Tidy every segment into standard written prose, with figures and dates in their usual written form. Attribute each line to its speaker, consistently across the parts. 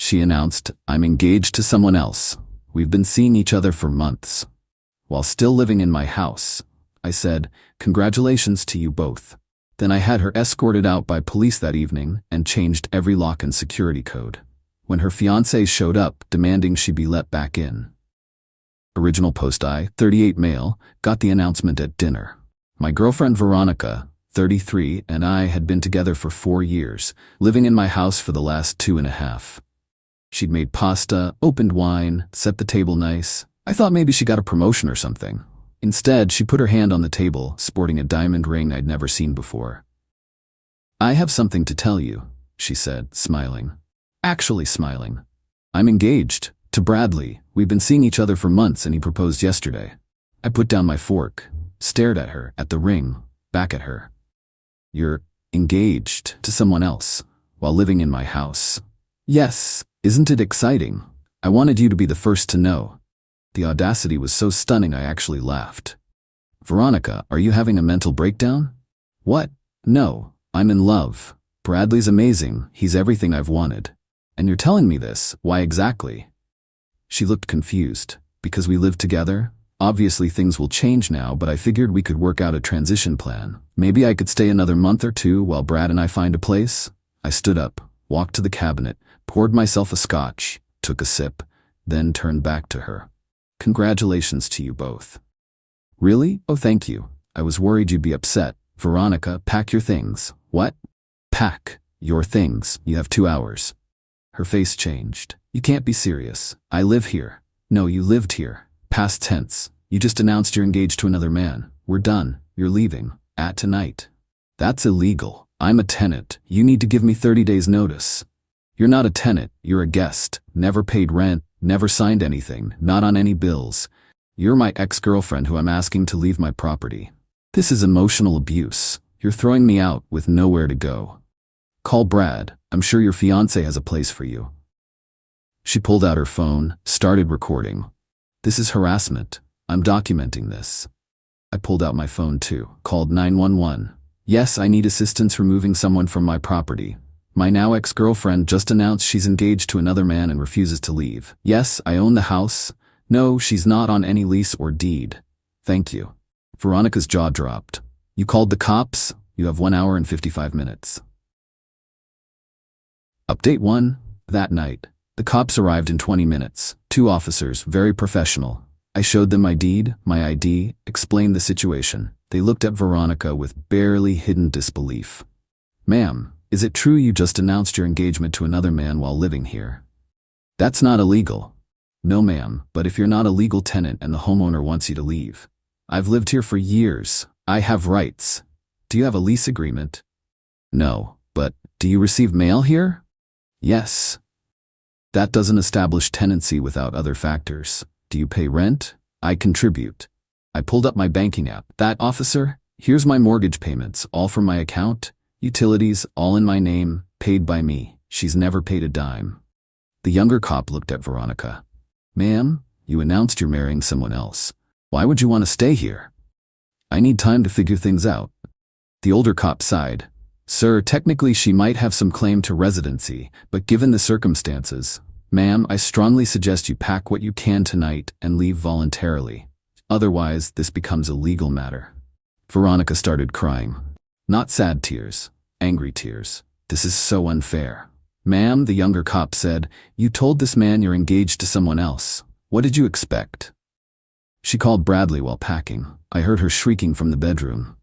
Speaker 1: She announced, "I'm engaged to someone else. We've been seeing each other for months." While still living in my house, I said, "Congratulations to you both." Then I had her escorted out by police that evening and changed every lock and security code. When her fiancé showed up, demanding she be let back in. Original post: I, 38 male, got the announcement at dinner. My girlfriend Veronica, 33, and I had been together for 4 years, living in my house for the last 2.5. She'd made pasta, opened wine, set the table nice. I thought maybe she got a promotion or something. Instead, she put her hand on the table, sporting a diamond ring I'd never seen before. "I have something to tell you," she said, smiling. Actually smiling. "I'm engaged to Bradley. We've been seeing each other for months and he proposed yesterday." I put down my fork, stared at her, at the ring, back at her. "You're engaged to someone else while living in my house?" "Yes. Isn't it exciting? I wanted you to be the first to know." The audacity was so stunning I actually laughed. "Veronica, are you having a mental breakdown?" "What? No, I'm in love. Bradley's amazing, he's everything I've wanted." "And you're telling me this, why exactly?" She looked confused. "Because we live together? Obviously things will change now, but I figured we could work out a transition plan. Maybe I could stay another month or 2 while Brad and I find a place." I stood up, walked to the cabinet, poured myself a scotch, took a sip, then turned back to her. "Congratulations to you both." "Really? Oh, thank you. I was worried you'd be upset. Veronica, pack your things." "What?" "Pack your things. You have 2 hours." Her face changed. "You can't be serious. I live here." "No, you lived here. Past tense. You just announced you're engaged to another man. We're done. You're leaving. At tonight." "That's illegal. I'm a tenant. You need to give me 30 days notice." "You're not a tenant. You're a guest. Never paid rent. Never signed anything. Not on any bills. You're my ex-girlfriend who I'm asking to leave my property. This is emotional abuse. You're throwing me out with nowhere to go. Call Brad. I'm sure your fiancé has a place for you." She pulled out her phone, started recording. "This is harassment. I'm documenting this." I pulled out my phone too, called 911. "Yes, I need assistance removing someone from my property. My now ex-girlfriend just announced she's engaged to another man and refuses to leave. Yes, I own the house. No, she's not on any lease or deed. Thank you." Veronica's jaw dropped. "You called the cops? You have 1 hour and 55 minutes. Update 1. That night, the cops arrived in 20 minutes. 2 officers, very professional. I showed them my deed, my ID, explained the situation. They looked at Veronica with barely hidden disbelief. "Ma'am, is it true you just announced your engagement to another man while living here?" "That's not illegal." "No, ma'am, but if you're not a legal tenant and the homeowner wants you to leave." "I've lived here for years. I have rights." "Do you have a lease agreement?" "No, but do you receive mail here?" "Yes." "That doesn't establish tenancy without other factors. Do you pay rent?" "I contribute." I pulled up my banking app. "That, officer? Here's my mortgage payments, all from my account. Utilities, all in my name, paid by me. She's never paid a dime." The younger cop looked at Veronica. "Ma'am, you announced you're marrying someone else. Why would you want to stay here?" "I need time to figure things out." The older cop sighed. "Sir, technically she might have some claim to residency, but given the circumstances, ma'am, I strongly suggest you pack what you can tonight and leave voluntarily. Otherwise, this becomes a legal matter." Veronica started crying. Not sad tears, angry tears. "This is so unfair." "Ma'am," the younger cop said, "you told this man you're engaged to someone else. What did you expect?" She called Bradley while packing. I heard her shrieking from the bedroom.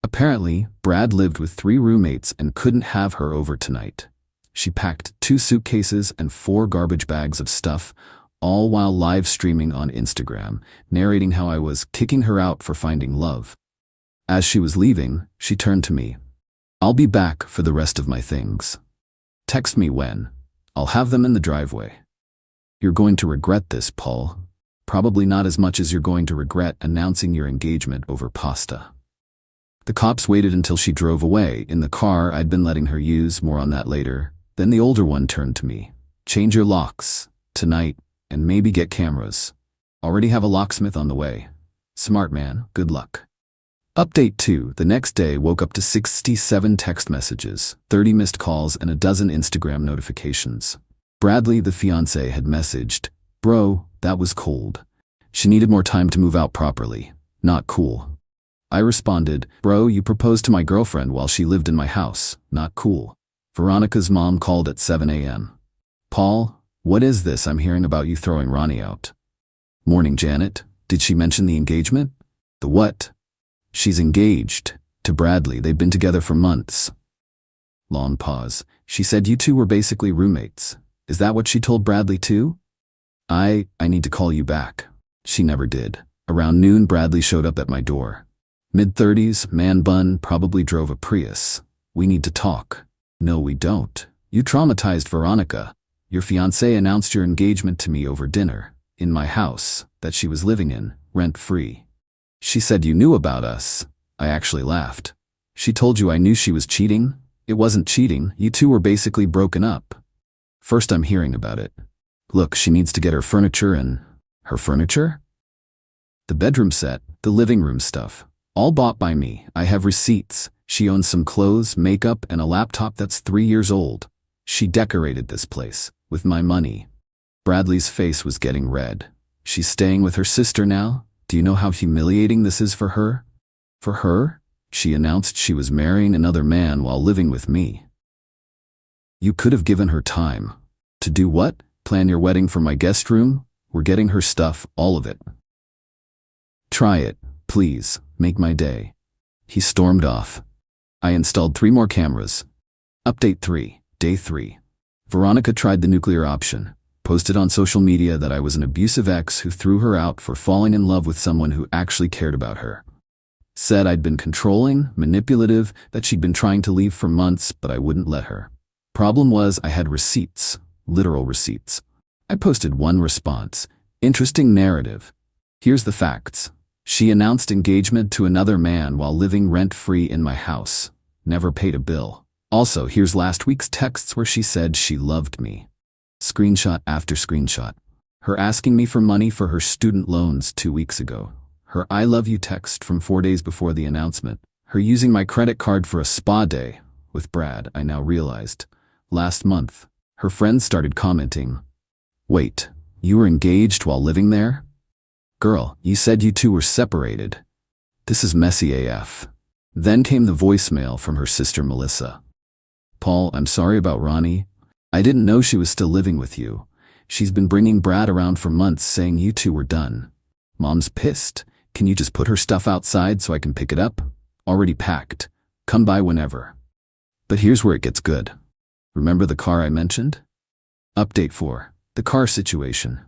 Speaker 1: Apparently, Brad lived with 3 roommates and couldn't have her over tonight. She packed 2 suitcases and 4 garbage bags of stuff, all while live streaming on Instagram, narrating how I was kicking her out for finding love. As she was leaving, she turned to me. "I'll be back for the rest of my things. Text me when. I'll have them in the driveway." "You're going to regret this, Paul. Probably not as much as you're going to regret announcing your engagement over pasta." The cops waited until she drove away. In the car I'd been letting her use, more on that later. Then the older one turned to me. "Change your locks, tonight, and maybe get cameras. Already have a locksmith on the way. Smart man, good luck." Update 2. The next day woke up to 67 text messages, 30 missed calls, and a dozen Instagram notifications. Bradley, the fiancé, had messaged, "Bro, that was cold. She needed more time to move out properly. Not cool." I responded, "Bro, you proposed to my girlfriend while she lived in my house. Not cool." Veronica's mom called at 7 a.m. "Paul, what is this I'm hearing about you throwing Ronnie out?" "Morning, Janet. Did she mention the engagement?" "The what?" "She's engaged. To Bradley. They've been together for months." Long pause. "She said you two were basically roommates. Is that what she told Bradley too?" I need to call you back." She never did. Around noon, Bradley showed up at my door. Mid-30s, man bun, probably drove a Prius. "We need to talk." "No, we don't. You traumatized Veronica. Your fiancé announced your engagement to me over dinner, in my house, that she was living in, rent-free. She said you knew about us." I actually laughed. "She told you I knew she was cheating?" "It wasn't cheating. You two were basically broken up." "First I'm hearing about it. Look, she needs to get her furniture and..." "Her furniture?" "The bedroom set, the living room stuff. All bought by me. I have receipts. She owns some clothes, makeup, and a laptop that's 3 years old. She decorated this place, with my money." Bradley's face was getting red. "She's staying with her sister now? Do you know how humiliating this is for her?" "For her? She announced she was marrying another man while living with me." "You could have given her time." "To do what? Plan your wedding from my guest room? We're getting her stuff, all of it." "Try it, please. Make my day." He stormed off. I installed 3 more cameras. Update 3, Day 3. Veronica tried the nuclear option. Posted on social media that I was an abusive ex who threw her out for falling in love with someone who actually cared about her. Said I'd been controlling, manipulative, that she'd been trying to leave for months, but I wouldn't let her. Problem was I had receipts, literal receipts. I posted one response. "Interesting narrative. Here's the facts. She announced engagement to another man while living rent-free in my house. Never paid a bill. Also, here's last week's texts where she said she loved me." Screenshot after screenshot. Her asking me for money for her student loans 2 weeks ago. Her "I love you" text from 4 days before the announcement. Her using my credit card for a spa day with Brad, I now realized. Last month, her friends started commenting, "Wait, you were engaged while living there? Girl, you said you two were separated. This is messy AF." Then came the voicemail from her sister Melissa. "Paul, I'm sorry about Ronnie. I didn't know she was still living with you. She's been bringing Brad around for months saying you two were done. Mom's pissed. Can you just put her stuff outside so I can pick it up? Already packed. Come by whenever." But here's where it gets good. Remember the car I mentioned? Update 4. The car situation.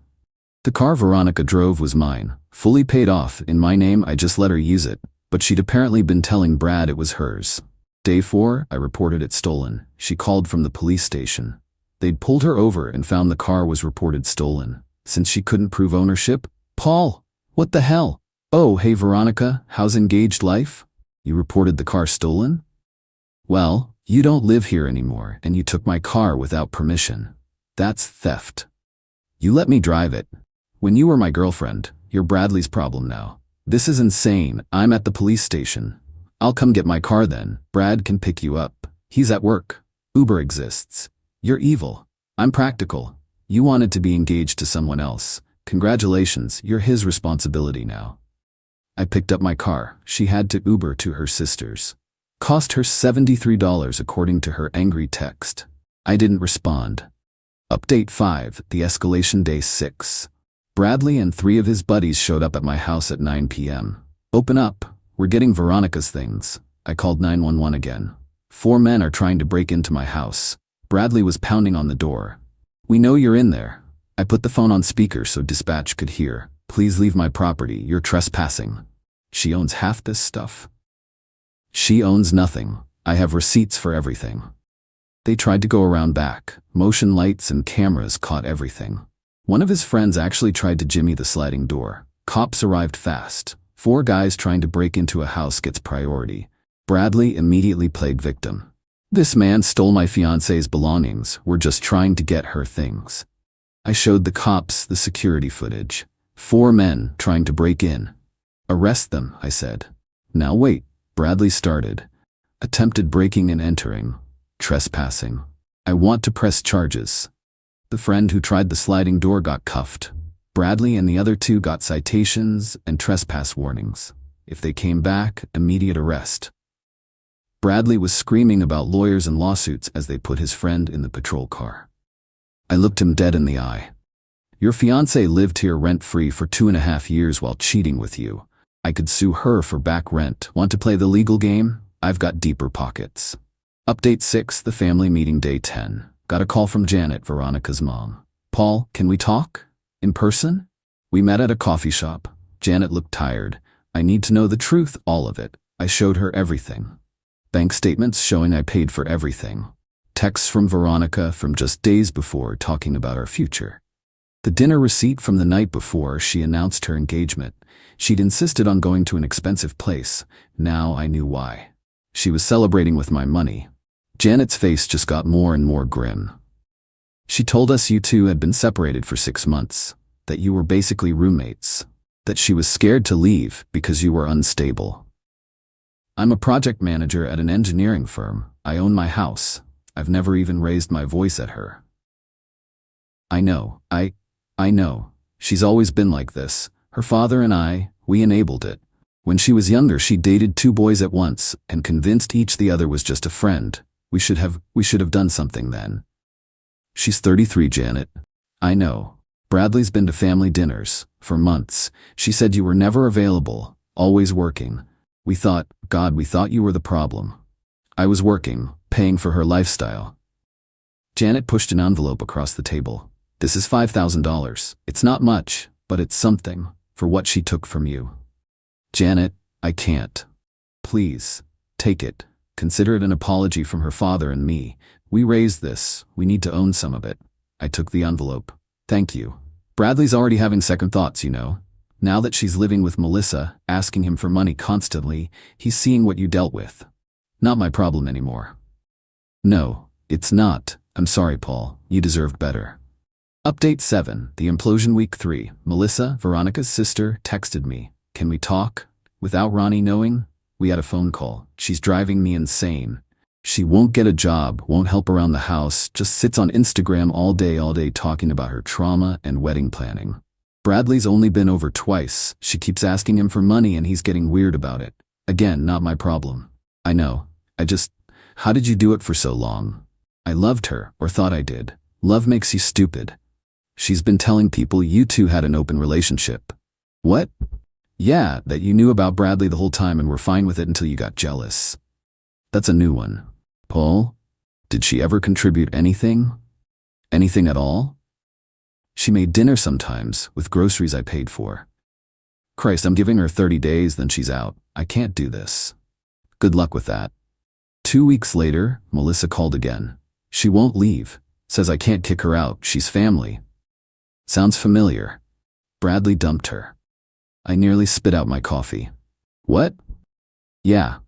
Speaker 1: The car Veronica drove was mine, fully paid off, in my name. I just let her use it, but she'd apparently been telling Brad it was hers. Day 4, I reported it stolen. She called from the police station. They'd pulled her over and found the car was reported stolen. Since she couldn't prove ownership, "Paul, what the hell? Oh, hey Veronica, how's engaged life? You reported the car stolen? Well, you don't live here anymore and you took my car without permission. That's theft. You let me drive it. When you were my girlfriend, you're Bradley's problem now. This is insane. I'm at the police station. I'll come get my car then. Brad can pick you up. He's at work. Uber exists. You're evil. I'm practical. You wanted to be engaged to someone else. Congratulations, you're his responsibility now." I picked up my car. She had to Uber to her sister's. Cost her $73 according to her angry text. I didn't respond. Update 5, the escalation. Day 6. Bradley and 3 of his buddies showed up at my house at 9 p.m. "Open up. We're getting Veronica's things." I called 911 again. 4 men are trying to break into my house. Bradley was pounding on the door. "We know you're in there." I put the phone on speaker so dispatch could hear. "Please leave my property. You're trespassing." "She owns half this stuff." "She owns nothing. I have receipts for everything." They tried to go around back. Motion lights and cameras caught everything. One of his friends actually tried to jimmy the sliding door. Cops arrived fast. 4 guys trying to break into a house gets priority. Bradley immediately played victim. "This man stole my fiancé's belongings. We're just trying to get her things." I showed the cops the security footage. 4 men trying to break in. "Arrest them," I said. "Now wait," Bradley started. "Attempted breaking and entering. Trespassing. I want to press charges." The friend who tried the sliding door got cuffed. Bradley and the other two got citations and trespass warnings. If they came back, immediate arrest. Bradley was screaming about lawyers and lawsuits as they put his friend in the patrol car. I looked him dead in the eye. Your fiancée lived here rent-free for 2.5 years while cheating with you. I could sue her for back rent. Want to play the legal game? I've got deeper pockets. Update 6, the family meeting day 10. Got a call from Janet, Veronica's mom. Paul, can we talk? In person? We met at a coffee shop. Janet looked tired. I need to know the truth, all of it. I showed her everything. Bank statements showing I paid for everything. Texts from Veronica from just days before talking about our future. The dinner receipt from the night before she announced her engagement. She'd insisted on going to an expensive place. Now I knew why. She was celebrating with my money. Janet's face just got more and more grim. She told us you two had been separated for 6 months, that you were basically roommates, that she was scared to leave because you were unstable. I'm a project manager at an engineering firm. I own my house. I've never even raised my voice at her. I know. I know. She's always been like this. Her father and we enabled it. When she was younger, she dated 2 boys at once and convinced each the other was just a friend. We should have done something then. She's 33, Janet. I know. Bradley's been to family dinners for months. She said you were never available, always working. We thought you were the problem. I was working, paying for her lifestyle. Janet pushed an envelope across the table. This is $5,000. It's not much, but it's something for what she took from you. Janet, I can't. Please, take it. Consider it an apology from her father and me. We raised this. We need to own some of it. I took the envelope. Thank you. Bradley's already having second thoughts, you know. Now that she's living with Melissa, asking him for money constantly, he's seeing what you dealt with. Not my problem anymore. No, it's not. I'm sorry, Paul. You deserved better. Update 7, the implosion week 3. Melissa, Veronica's sister, texted me. Can we talk? Without Ronnie knowing? We had a phone call. She's driving me insane. She won't get a job, won't help around the house, just sits on Instagram all day talking about her trauma and wedding planning. Bradley's only been over twice. She keeps asking him for money and he's getting weird about it. Again, not my problem. I know. How did you do it for so long? I loved her, or thought I did. Love makes you stupid. She's been telling people you two had an open relationship. What? Yeah, that you knew about Bradley the whole time and were fine with it until you got jealous. That's a new one. Paul? Did she ever contribute anything? Anything at all? She made dinner sometimes, with groceries I paid for. Christ, I'm giving her 30 days, then she's out. I can't do this. Good luck with that. 2 weeks later, Melissa called again. She won't leave. Says I can't kick her out. She's family. Sounds familiar. Bradley dumped her. I nearly spit out my coffee. What? Yeah.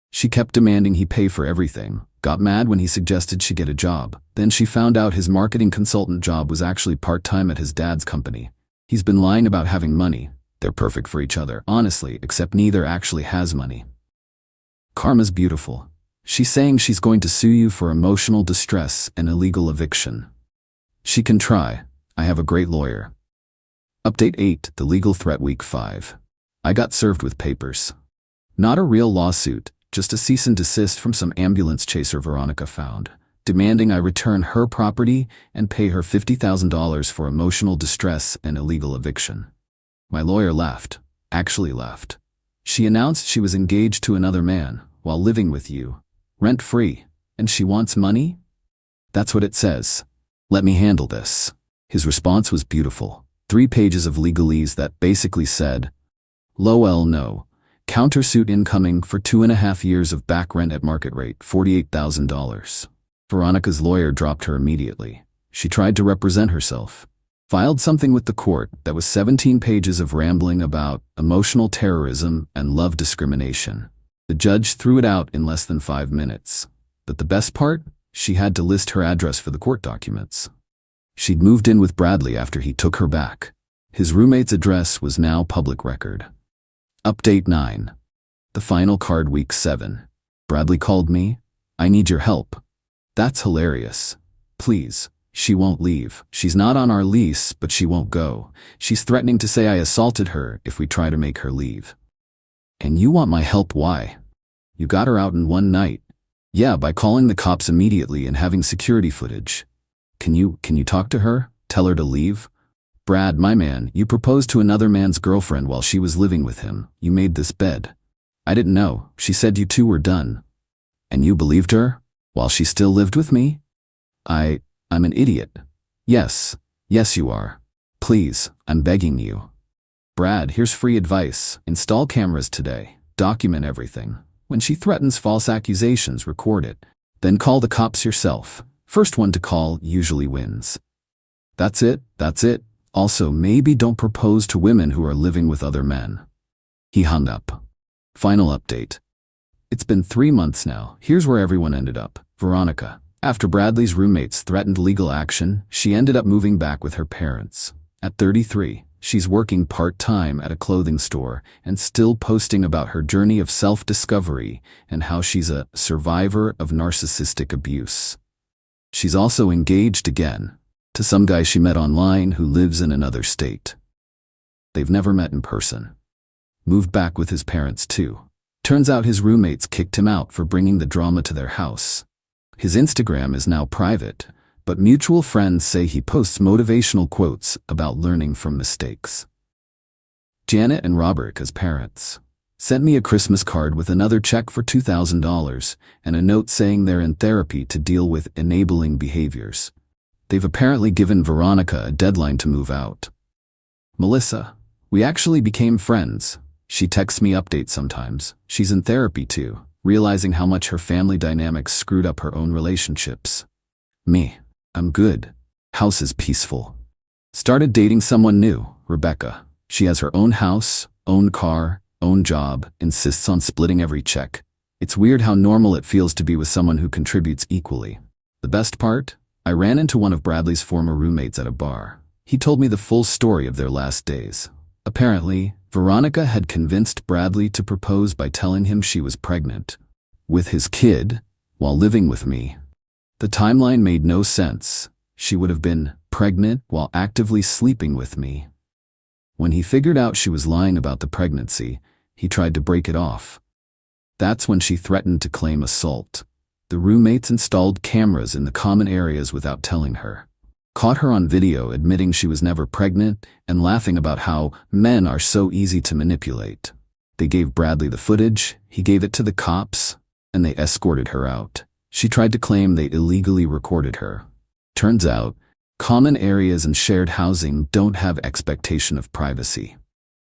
Speaker 1: She kept demanding he pay for everything. Got mad when he suggested she get a job. Then she found out his marketing consultant job was actually part-time at his dad's company. He's been lying about having money. They're perfect for each other, honestly, except neither actually has money. Karma's beautiful. She's saying she's going to sue you for emotional distress and illegal eviction. She can try. I have a great lawyer. Update 8, the legal threat week 5. I got served with papers. Not a real lawsuit, just a cease and desist from some ambulance chaser Veronica found, demanding I return her property and pay her $50,000 for emotional distress and illegal eviction. My lawyer laughed. Actually laughed. She announced she was engaged to another man while living with you, rent-free, and she wants money? That's what it says. Let me handle this. His response was beautiful. 3 pages of legalese that basically said, "Lol, no. Countersuit incoming for 2.5 years of back rent at market rate, $48,000. Veronica's lawyer dropped her immediately. She tried to represent herself. Filed something with the court that was 17 pages of rambling about emotional terrorism and love discrimination. The judge threw it out in less than 5 minutes. But the best part? She had to list her address for the court documents. She'd moved in with Bradley after he took her back. His roommate's address was now public record. Update 9. The final card week 7. Bradley called me. I need your help. That's hilarious. Please. She won't leave. She's not on our lease, but she won't go. She's threatening to say I assaulted her if we try to make her leave. And you want my help? Why? You got her out in one night. Yeah, by calling the cops immediately and having security footage. Can you talk to her? Tell her to leave? Brad, my man, you proposed to another man's girlfriend while she was living with him. You made this bed. I didn't know. She said you two were done. And you believed her? While she still lived with me? I'm an idiot. Yes you are. Please, I'm begging you. Brad, here's free advice. Install cameras today. Document everything. When she threatens false accusations, record it. Then call the cops yourself. First one to call usually wins. That's it. Also, maybe don't propose to women who are living with other men. He hung up. Final update. It's been 3 months now. Here's where everyone ended up. Veronica. After Bradley's roommates threatened legal action, she ended up moving back with her parents. At 33, she's working part-time at a clothing store and still posting about her journey of self-discovery and how she's a survivor of narcissistic abuse. She's also engaged again to some guy she met online who lives in another state. They've never met in person. Moved back with his parents too. Turns out his roommates kicked him out for bringing the drama to their house. His Instagram is now private, but mutual friends say he posts motivational quotes about learning from mistakes. Janet and Robert, as parents, sent me a Christmas card with another check for $2,000 and a note saying they're in therapy to deal with enabling behaviors. They've apparently given Veronica a deadline to move out. Melissa, we actually became friends. She texts me updates sometimes. She's in therapy too, realizing how much her family dynamics screwed up her own relationships. Me, I'm good. House is peaceful. Started dating someone new, Rebecca. She has her own house, own car, own job, insists on splitting every check. It's weird how normal it feels to be with someone who contributes equally. The best part? I ran into one of Bradley's former roommates at a bar. He told me the full story of their last days. Apparently, Veronica had convinced Bradley to propose by telling him she was pregnant with his kid while living with me. The timeline made no sense. She would have been pregnant while actively sleeping with me. When he figured out she was lying about the pregnancy, he tried to break it off. That's when she threatened to claim assault. The roommates installed cameras in the common areas without telling her. Caught her on video admitting she was never pregnant and laughing about how men are so easy to manipulate. They gave Bradley the footage, he gave it to the cops, and they escorted her out. She tried to claim they illegally recorded her. Turns out, common areas and shared housing don't have expectation of privacy.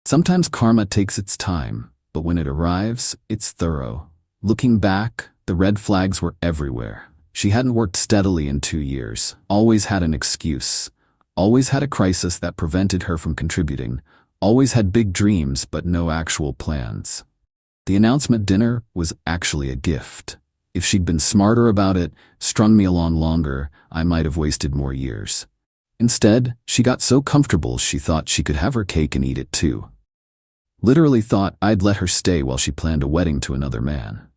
Speaker 1: Sometimes karma takes its time, but when it arrives, it's thorough. Looking back, the red flags were everywhere. She hadn't worked steadily in 2 years, always had an excuse, always had a crisis that prevented her from contributing, always had big dreams but no actual plans. The announcement dinner was actually a gift. If she'd been smarter about it, strung me along longer, I might have wasted more years. Instead, she got so comfortable she thought she could have her cake and eat it too. Literally thought I'd let her stay while she planned a wedding to another man.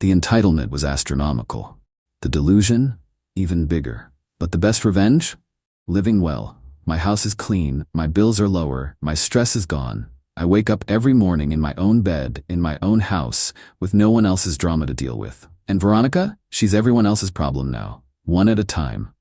Speaker 1: The entitlement was astronomical. The delusion, even bigger. But the best revenge? Living well. My house is clean, my bills are lower, my stress is gone. I wake up every morning in my own bed, in my own house, with no one else's drama to deal with. And Veronica? She's everyone else's problem now, one at a time.